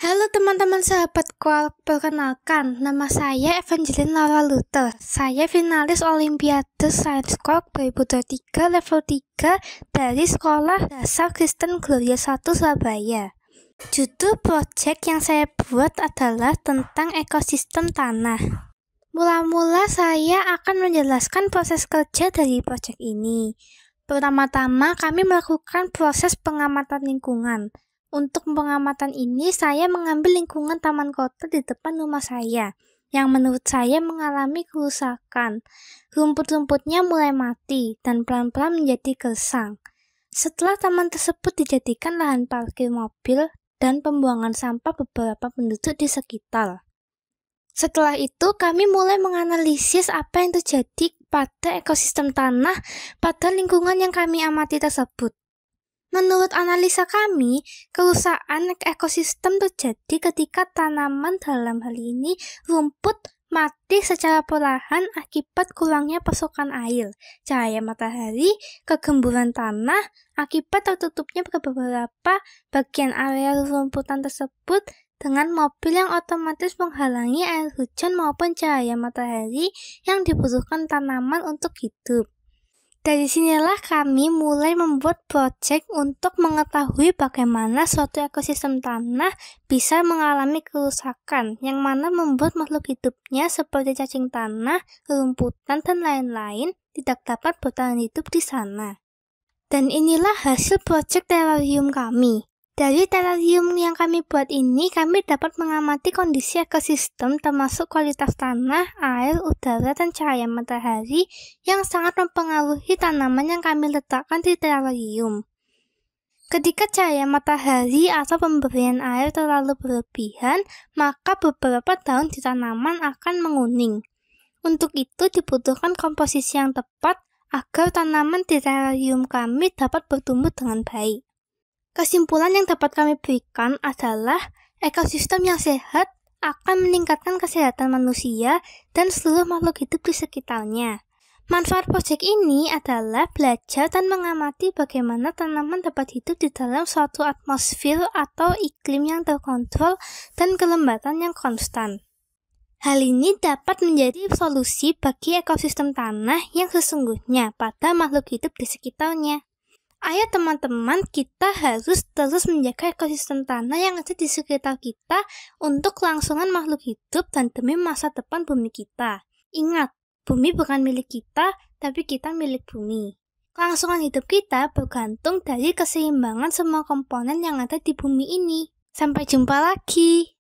Halo teman-teman sahabatku, perkenalkan, nama saya Evangeline Laura Luther. Saya finalis Olimpiade Science Corps 2023 level 3 dari Sekolah Dasar Kristen Gloria 1 Surabaya. Judul project yang saya buat adalah tentang ekosistem tanah. Mula-mula saya akan menjelaskan proses kerja dari project ini. Pertama-tama kami melakukan proses pengamatan lingkungan. Untuk pengamatan ini, saya mengambil lingkungan taman kota di depan rumah saya, yang menurut saya mengalami kerusakan. Rumput-rumputnya mulai mati dan pelan-pelan menjadi gersang. Setelah taman tersebut dijadikan lahan parkir mobil dan pembuangan sampah beberapa penduduk di sekitar. Setelah itu, kami mulai menganalisis apa yang terjadi pada ekosistem tanah pada lingkungan yang kami amati tersebut. Menurut analisa kami, kerusakan ekosistem terjadi ketika tanaman, dalam hal ini rumput, mati secara perlahan akibat kurangnya pasokan air, cahaya matahari, kegemburan tanah, akibat tertutupnya beberapa bagian area rumputan tersebut dengan mobil yang otomatis menghalangi air hujan maupun cahaya matahari yang dibutuhkan tanaman untuk hidup. Dari sinilah kami mulai membuat proyek untuk mengetahui bagaimana suatu ekosistem tanah bisa mengalami kerusakan, yang mana membuat makhluk hidupnya seperti cacing tanah, rumputan, dan lain-lain tidak dapat bertahan hidup di sana. Dan inilah hasil proyek terarium kami. Dari terarium yang kami buat ini, kami dapat mengamati kondisi ekosistem termasuk kualitas tanah, air, udara, dan cahaya matahari yang sangat mempengaruhi tanaman yang kami letakkan di terarium. Ketika cahaya matahari atau pemberian air terlalu berlebihan, maka beberapa daun di tanaman akan menguning. Untuk itu dibutuhkan komposisi yang tepat agar tanaman di terarium kami dapat bertumbuh dengan baik. Kesimpulan yang dapat kami berikan adalah ekosistem yang sehat akan meningkatkan kesehatan manusia dan seluruh makhluk hidup di sekitarnya. Manfaat proyek ini adalah belajar dan mengamati bagaimana tanaman dapat hidup di dalam suatu atmosfer atau iklim yang terkontrol dan kelembapan yang konstan. Hal ini dapat menjadi solusi bagi ekosistem tanah yang sesungguhnya pada makhluk hidup di sekitarnya. Ayo teman-teman, kita harus terus menjaga ekosistem tanah yang ada di sekitar kita untuk kelangsungan makhluk hidup dan demi masa depan bumi kita. Ingat, bumi bukan milik kita, tapi kita milik bumi. Kelangsungan hidup kita bergantung dari keseimbangan semua komponen yang ada di bumi ini. Sampai jumpa lagi.